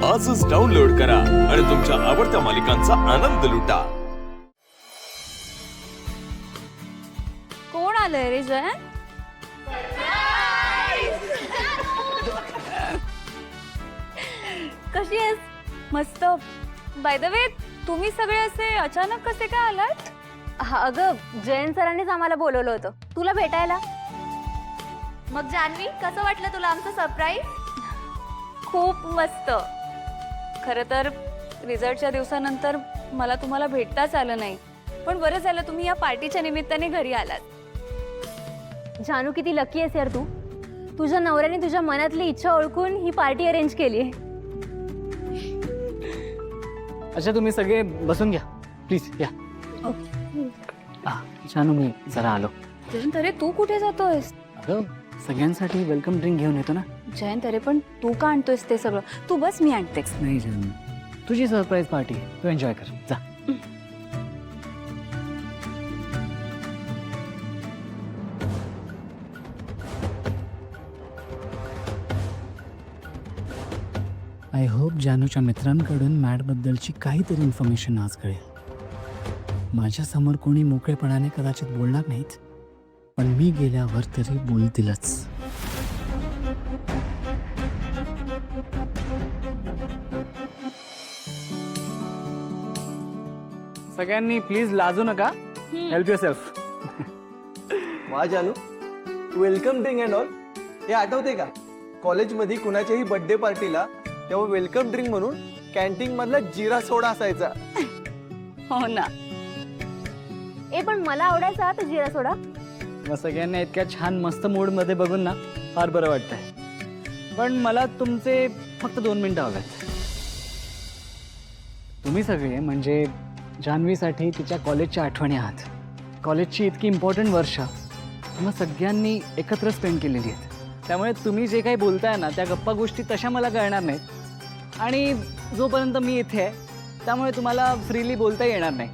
आजच डाउनलोड करा आणि तुमच्या आवडत्या मालिकांचा आनंद लुटा। कोण आलंय रे जयन? कशी आहेस? मस्त। बाय द वे, तुम्ही सगळे असे अचानक कसे काय आलात? अगं जयंत सरांनीच आम्हाला बोलवलं होतं तुला भेटायला। मग जान्हवी, कसं वाटलं तुला आमचं सरप्राईज? खूप मस्त। खरं तर रिझल्टच्या दिवसानंतर मला तुम्हाला भेटताच आलं नाही, पण बरं झालं तुम्ही या पार्टीच्या निमित्ताने घरी आलात। जानू किती लकी आहेस यार तू। तुझ्या नवऱ्याने तुझ्या मनातली इच्छा ओळखून ही पार्टी अरेंज केली आहे। अच्छा तुम्ही सगळे बसून घ्या प्लीज या। जानू मी जरा आलो। जयंत, अरे तू कुठे जातोयस? अगं सगळ्यांसाठी वेलकम ड्रिंक घेऊन येतो ना। जयंत, अरे पण तू का आणतोयस ते सगळं? तू बस, मी आणतेस। नाही जानू, तुझी सरप्राईज पार्टी तू एन्जॉय कर जा। आय होप जानूच्या मित्रांकडून मॅडबद्दलची काहीतरी इन्फॉर्मेशन आज कळेल। माझ्यासमोर कोणी मोकळेपणाने कदाचित बोलणार नाहीत, पण मी गेल्यावर तरी बोलतीलच। सगळ्यांनी प्लीज लाजू नका, हेल्प युअरसेल्फ। वा जानू, वेलकम ड्रिंक अँड ऑल हे आठवते का? कॉलेजमध्ये कुणाच्याही बर्थडे पार्टीला तेव्हा वेलकम ड्रिंक म्हणून कॅन्टीन मधला जिरा सोडा असायचा। हो ना। पण मला आवडायचा तो जिरा सोडा। मग सगळ्यांना इतक्या छान मस्त मूड मध्ये बघून ना फार बरं वाटतंय। पण मला तुमचे फक्त 2 मिनिटं हवेत। तुम्ही सगळे म्हणजे जान्हवीसाठी तिच्या कॉलेजच्या आठवणी आहात। कॉलेजची इतकी इम्पॉर्टंट वर्ष तुम्हा सगळ्यांनी एकत्र स्पेंड केलेली आहेत, त्यामुळे तुम्ही जे काही बोलताय ना त्या गप्पा गोष्टी तशा मला कळणार नाहीत, आणि जोपर्यंत मी इथे आहे त्यामुळे तुम्हाला फ्रीली बोलता येणार नाही।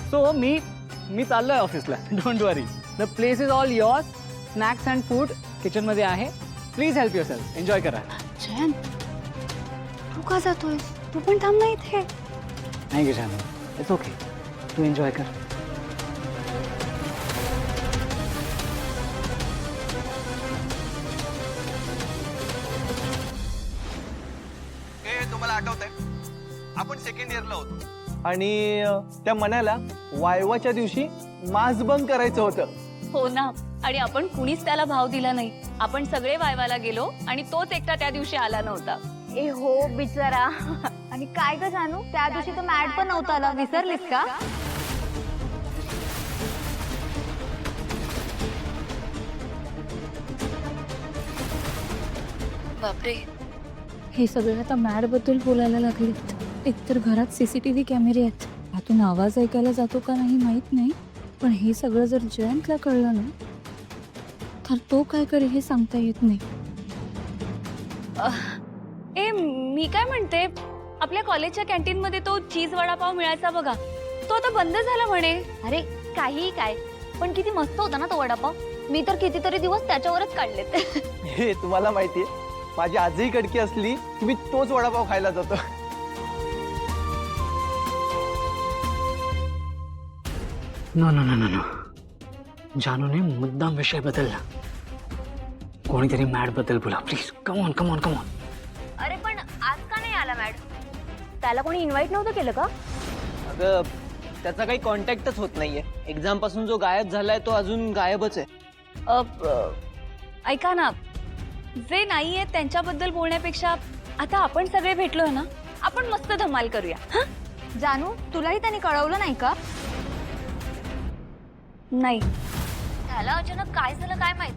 सो मी चाललोय ऑफिसला, don't worry, the place is all yours. Snacks and food किचनमध्ये आहे, प्लीज हेल्प युअरसेल्फ, एन्जॉय करा। जयंत, तू का जातोयस? तू पण थांब ना इथे। नाही गे जानू, इट्स ओके, तू एन्जॉय कर। तुम्हाला आठवतंय आपण सेकंड इयरला होतो आणि त्या मनाला वायवाच्या दिवशी मास बंक करायचं होतं। हो ना, आणि आपण कुणीच त्याला भाव दिला नाही। आपण सगळे वायवाला गेलो आणि तोच एकटा त्या दिवशी आला नव्हता। हो बिचारा। आणि काय ग जानू, त्या दिवशी तो मॅड पण नव्हता आला, विसरलीस का? बापरे, हे सगळे आता मॅड बद्दल बोलायला लागलेत। एकतर घरात सीसीटीव्ही कॅमेरे आहेत, त्यातून आवाज ऐकायला जातो का नाही माहित नाही, पण हे सगळं जर जयंतला कळलं ना तर तो काय करेल हे सांगता येत नाही। मी काय म्हणते, आपल्या कॉलेजच्या कॅन्टीन मध्ये तो चीज वडापाव मिळायचा बघा, तो आता बंद झाला म्हणे। अरे काही काय, पण किती मस्त होता ना तो वडापाव। मी तर कितीतरी दिवस त्याच्यावरच काढलेत। हे तुम्हाला माहितीये, माझी आजही कडकी असली की मी तोच वडापाव खायला जातो। No no no no no, जानूने मुद्दाम विषय बदलला। कोणीतरी मॅड बद्दल बोला please, come on come on come on. अरे पण आज का नाही आला मॅड? त्याला कोणी इन्व्हाइट नव्हतं केलं का? अगं त्याचा काही कॉन्टॅक्टच होत नाहीये। एक्झाम पासून जो गायब झालाय तो अजून गायबच आहे। ऐका ना, जे नाहीये त्यांच्याबद्दल बोलण्यापेक्षा आता आपण सगळे भेटलोय ना, आपण मस्त धमाल करूया। हं? जानू, तुलाही त्याने कळवलं नाही का? नाही। त्याला अचानक काय झालं काय माहित,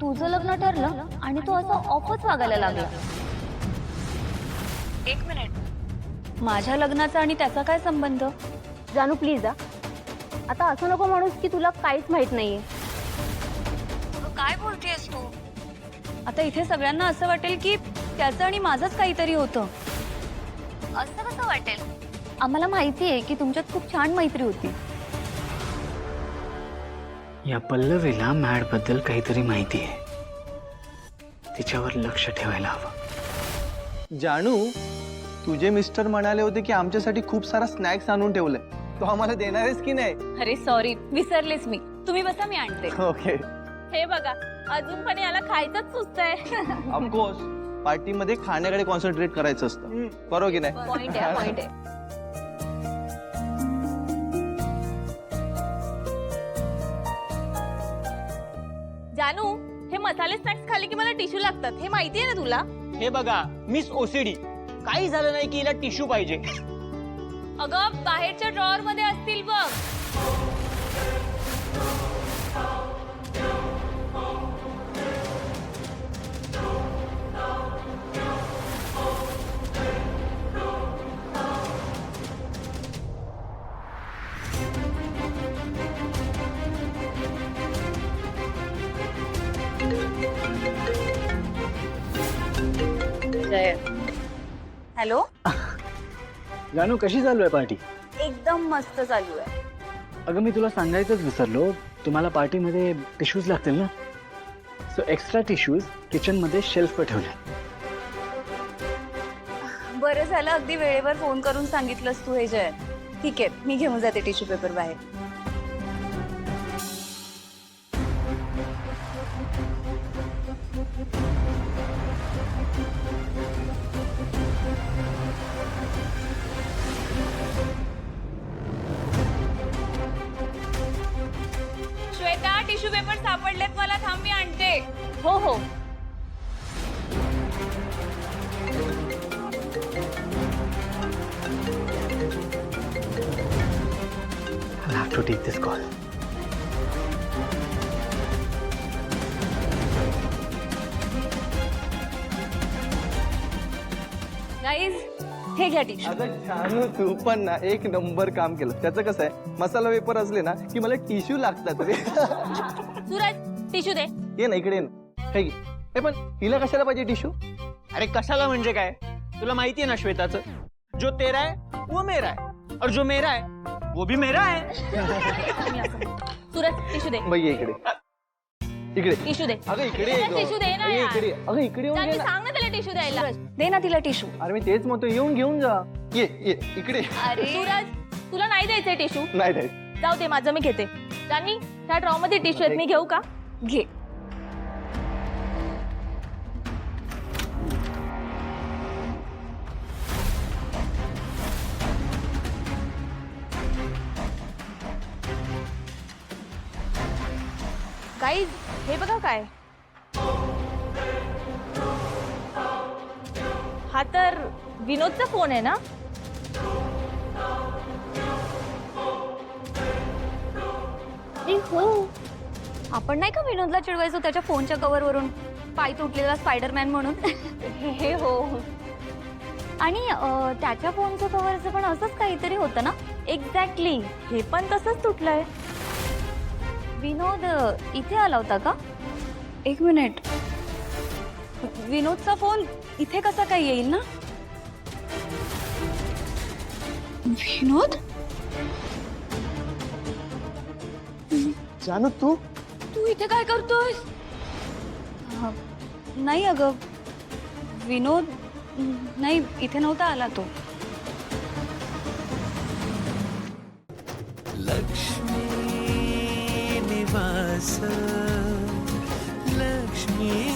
तुझं लग्न ठरलं आणि तो असं ऑफच वागायला लागला। एक मिनिट, माझ्या लग्नाचा आणि त्याचा काय संबंध? जानू प्लीज आता असं नको म्हणूस की तुला काहीच माहित नाहीये। काय बोलतेस तू? आता इथे सगळ्यांना असं वाटेल की त्याचं आणि माझंच काहीतरी होतं। असं कसं वाटेल? आम्हाला माहिती आहे की तुमच्यात खूप छान मैत्री होती। या पल्लवीला मॅड बद्दल काहीतरी माहिती आहे, तिच्यावर लक्ष ठेवायला हवं। जानू, तुझे मिस्टर म्हणाले होते की आमच्यासाठी खूप सारा स्नॅक्स आणून ठेवलंय. तो आम्हाला देणार आहेस की नाही? अरे सॉरी, विसरलेच मी. तुम्ही बसा, मी आणते. ओके, हे बघा, अजून पण याला खायचंच सुचतंय. ऑफकोर्स. पार्टीमध्ये खाण्याकडे कॉन्सन्ट्रेट करायचं असतं, बरोबर की नाही? पॉइंट आहे, पॉइंट आहे. जानू, हे मसाले स्नॅक्स खाली की मला टिश्यू लागतात, हे माहितीये ना तुला? हे बघा मिस ओसीडी, काही झालं नाही की हिला टिश्यू पाहिजे. अगं बाहेरच्या ड्रॉअर मध्ये असतील बघ. हॅलो. जानू, कशी चालू आहे पार्टी? एकदम मस्त चालू आहे. अगं मी तुला सांगायचंच विसरलो, तुम्हाला पार्टीमध्ये टिश्यूज लागतील ना, सो एक्स्ट्रा टिश्यूज किचनमध्ये शेल्फवर ठेवले. बरं झालं अगदी वेळेवर फोन करून सांगितलंस तू हे जय. ठीक आहे, मी घेऊन जाते टिश्यू पेपर बाहेर. श्वेता, टिश्यू पेपर सापडलेत मला, थांब मी आणते. हो हो. I have to take this call. Guys, हे घ्या टिश्यू. अगं जानू, तू पण ना एक नंबर काम केलं. त्याचं कसं आहे, मसाला वेपर असले ना की मला टिश्यू लागतात रे. सूरज, टिश्यू दे. ये ना इकडे, ये ना. हे घे. हे पण हिला कशाला पाहिजे टिश्यू? अरे कशाला म्हणजे काय, तुला माहितीये ना श्वेताचं, जो तेरा है वो मेरा है और जो मेरा है वो भी मेरा है. सूरज, टिश्यू दे. बाई ये इकडे, इकडे. टिश्यू दे. अगं इकडे ये गं. टिश्यू दे ना अगं यार. इकडे, अगं इकडे येऊन जानवी, घे ना. सांग ना त्याला टिश्यू द्यायला. दे ना तिला टिश्यू. अरे मी तेच म्हणतो, येऊन घेऊन जा. ये ये इकडे. अरे सूरज, तुला नाही द्यायचंय टिश्यू? नाही नाही. जाऊ दे, माझं मी घेते. जानवी, त्या ड्रॉ मध्ये टिश्यू आहेत, मी घेऊ का? घे. काही हे बघा काय, हा तर विनोदचा फोन आहे ना? हो, आपण नाही का विनोदला चिडवायचो त्याच्या फोनच्या कव्हर वरून, पाय तुटलेला स्पायडरमॅन म्हणून. हे हो. आणि त्याच्या फोनचं कव्हरचं पण असंच काहीतरी होतं ना? एक्झॅक्टली, हे पण तसंच तुटलंय. विनोद इथे आला होता का? एक मिनिट, विनोदचा फोन इथे कसा काय येईल ना? विनोद, जानू, तू तू इथे काय करतोय? नाही अगं, विनोद नाही, इथे नव्हता आला तो. लक्ष्मी निवास, लक्ष्मी